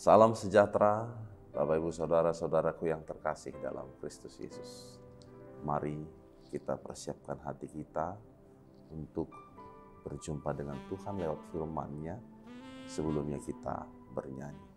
Salam sejahtera, Bapak Ibu Saudara-saudaraku yang terkasih dalam Kristus Yesus. Mari kita persiapkan hati kita untuk berjumpa dengan Tuhan lewat firman-Nya. Sebelumnya kita bernyanyi.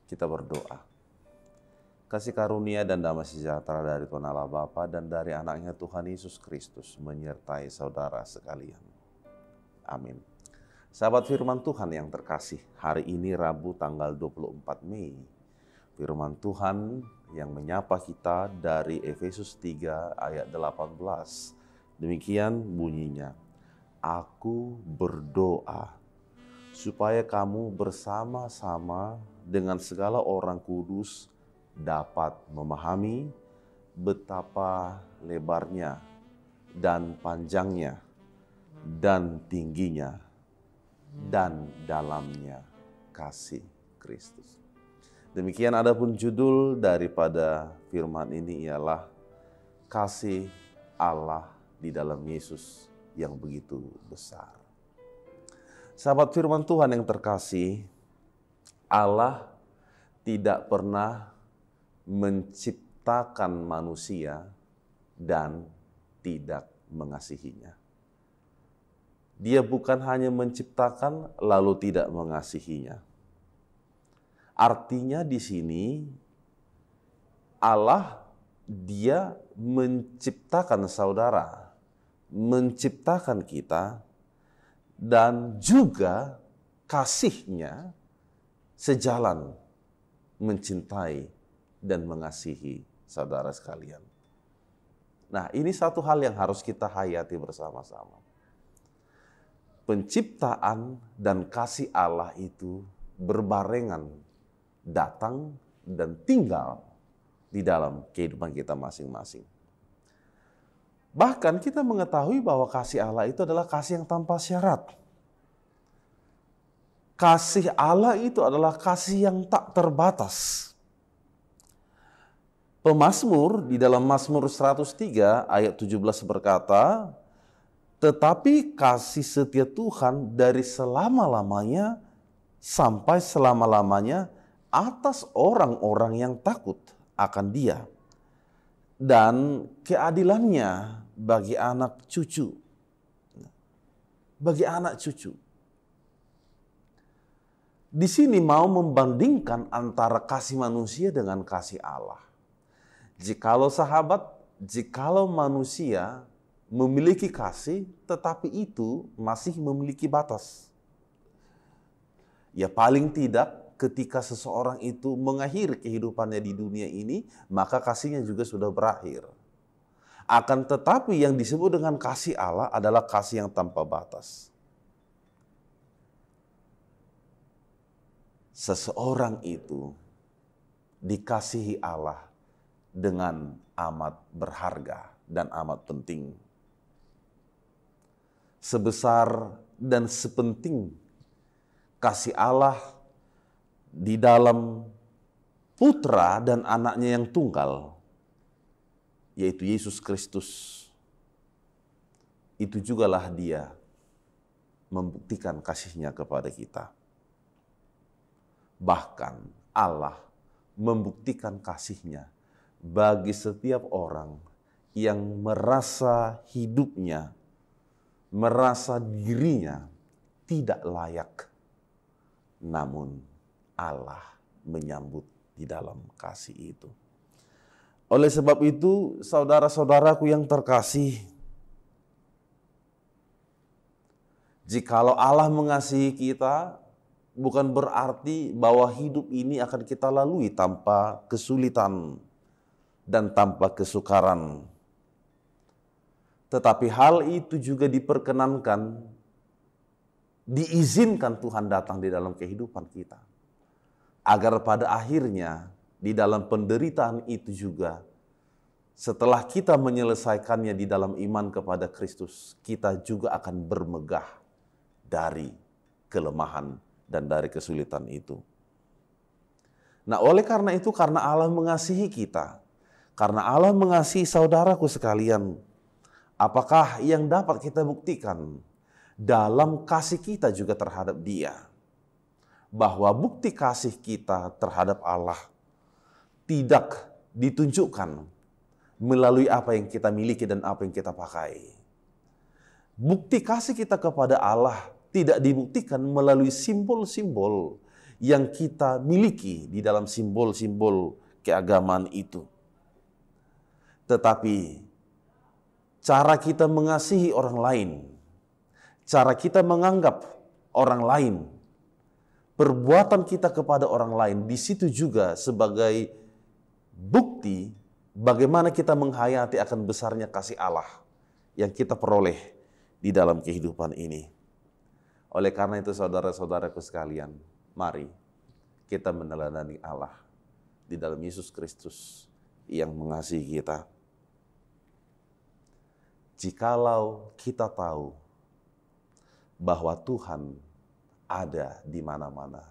Kita berdoa. Kasih karunia dan damai sejahtera dari Tuhan Allah Bapa dan dari anaknya Tuhan Yesus Kristus menyertai saudara sekalian. Amin. Sahabat firman Tuhan yang terkasih, hari ini Rabu tanggal 24 Mei. Firman Tuhan yang menyapa kita dari Efesus 3 ayat 18. Demikian bunyinya, Aku berdoa supaya kamu bersama-sama dengan segala orang kudus dapat memahami betapa lebarnya dan panjangnya dan tingginya dan dalamnya kasih Kristus. Demikian adapun judul daripada firman ini ialah kasih Allah di dalam Yesus yang begitu besar. Sahabat firman Tuhan yang terkasih, Allah tidak pernah menciptakan manusia dan tidak mengasihinya. Dia bukan hanya menciptakan lalu tidak mengasihinya. Artinya di sini Allah dia menciptakan saudara, menciptakan kita dan juga kasih-Nya sejalan mencintai dan mengasihi saudara sekalian. Nah, ini satu hal yang harus kita hayati bersama-sama. Penciptaan dan kasih Allah itu berbarengan, datang dan tinggal di dalam kehidupan kita masing-masing. Bahkan kita mengetahui bahwa kasih Allah itu adalah kasih yang tanpa syarat. Kasih Allah itu adalah kasih yang tak terbatas. Pemazmur di dalam Mazmur 103 ayat 17 berkata, tetapi kasih setia Tuhan dari selama-lamanya sampai selama-lamanya atas orang-orang yang takut akan Dia. Dan keadilannya bagi anak cucu. Bagi anak cucu. Di sini mau membandingkan antara kasih manusia dengan kasih Allah. Jikalau manusia memiliki kasih, tetapi itu masih memiliki batas. Ya paling tidak ketika seseorang itu mengakhiri kehidupannya di dunia ini, maka kasihnya juga sudah berakhir. Akan tetapi yang disebut dengan kasih Allah adalah kasih yang tanpa batas. Seseorang itu dikasihi Allah dengan amat berharga dan amat penting. sebesar dan sepenting kasih Allah di dalam Putra dan anaknya yang tunggal, yaitu Yesus Kristus. Itu jugalah dia membuktikan kasihnya kepada kita. Bahkan Allah membuktikan kasihnya bagi setiap orang yang merasa hidupnya, merasa dirinya tidak layak. Namun Allah menyambut di dalam kasih itu. Oleh sebab itu, saudara-saudaraku yang terkasih, jikalau Allah mengasihi kita, bukan berarti bahwa hidup ini akan kita lalui tanpa kesulitan dan tanpa kesukaran. Tetapi hal itu juga diperkenankan, diizinkan Tuhan datang di dalam kehidupan kita. Agar pada akhirnya di dalam penderitaan itu juga, setelah kita menyelesaikannya di dalam iman kepada Kristus, kita juga akan bermegah dari kelemahan dan dari kesulitan itu. Nah, oleh karena itu, karena Allah mengasihi kita, karena Allah mengasihi saudaraku sekalian, apakah yang dapat kita buktikan dalam kasih kita juga terhadap Dia? Bahwa bukti kasih kita terhadap Allah tidak ditunjukkan melalui apa yang kita miliki dan apa yang kita pakai. Bukti kasih kita kepada Allah tidak dibuktikan melalui simbol-simbol yang kita miliki di dalam simbol-simbol keagamaan itu. Tetapi cara kita mengasihi orang lain, cara kita menganggap orang lain, perbuatan kita kepada orang lain, di situ juga sebagai bukti bagaimana kita menghayati akan besarnya kasih Allah yang kita peroleh di dalam kehidupan ini. Oleh karena itu, saudara-saudaraku sekalian, mari kita meneladani Allah di dalam Yesus Kristus yang mengasihi kita. Jikalau kita tahu bahwa Tuhan ada di mana-mana,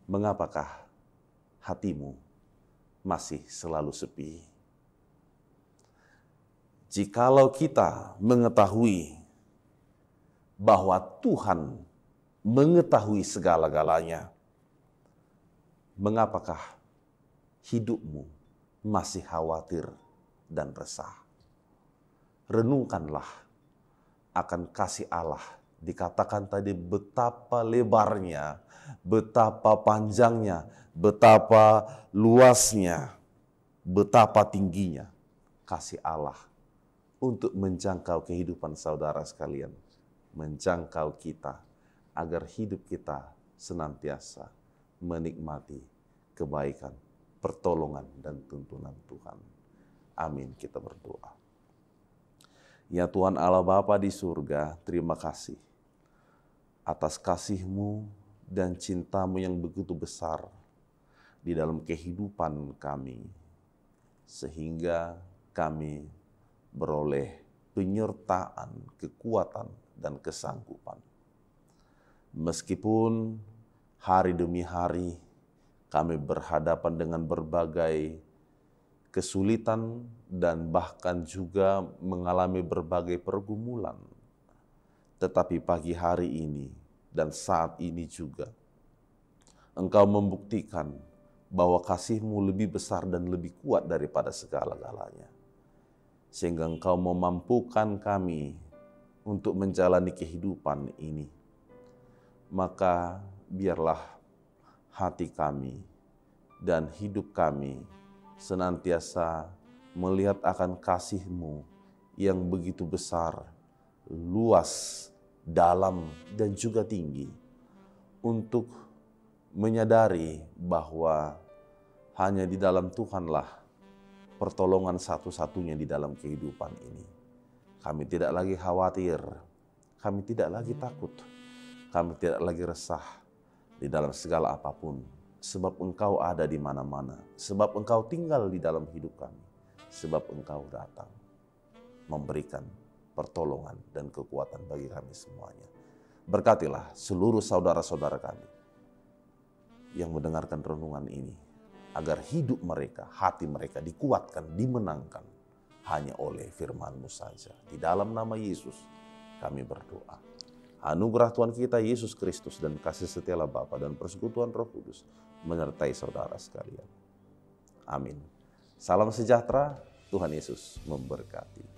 mengapakah hatimu masih selalu sepi? Jikalau kita mengetahui bahwa Tuhan mengetahui segala-galanya, mengapakah hidupmu masih khawatir dan resah? Renungkanlah akan kasih Allah. Dikatakan tadi betapa lebarnya, betapa panjangnya, betapa luasnya, betapa tingginya kasih Allah untuk menjangkau kehidupan saudara sekalian, menjangkau kita agar hidup kita senantiasa menikmati kebaikan, pertolongan, dan tuntunan Tuhan. Amin, kita berdoa. Ya Tuhan Allah Bapa di surga, terima kasih atas kasih-Mu dan cinta-Mu yang begitu besar di dalam kehidupan kami, sehingga kami beroleh penyertaan, kekuatan, dan kesanggupan. Meskipun hari demi hari kami berhadapan dengan berbagai kesulitan dan bahkan juga mengalami berbagai pergumulan, tetapi pagi hari ini dan saat ini juga Engkau membuktikan bahwa kasih-Mu lebih besar dan lebih kuat daripada segala-galanya, sehingga Engkau memampukan kami untuk menjalani kehidupan ini. Maka biarlah hati kami dan hidup kami senantiasa melihat akan kasih-Mu yang begitu besar, luas, dalam, dan juga tinggi, untuk menyadari bahwa hanya di dalam Tuhanlah pertolongan satu-satunya di dalam kehidupan ini. Kami tidak lagi khawatir, kami tidak lagi takut, kami tidak lagi resah di dalam segala apapun, sebab Engkau ada di mana-mana, sebab Engkau tinggal di dalam hidup kami, sebab Engkau datang memberikan pertolongan dan kekuatan bagi kami semuanya. Berkatilah seluruh saudara-saudara kami yang mendengarkan renungan ini, agar hidup mereka, hati mereka dikuatkan, dimenangkan hanya oleh firman-Mu saja. Di dalam nama Yesus kami berdoa. Anugerah Tuhan kita Yesus Kristus dan kasih setia Bapa dan persekutuan Roh Kudus menyertai saudara sekalian. Amin. Salam sejahtera, Tuhan Yesus memberkati.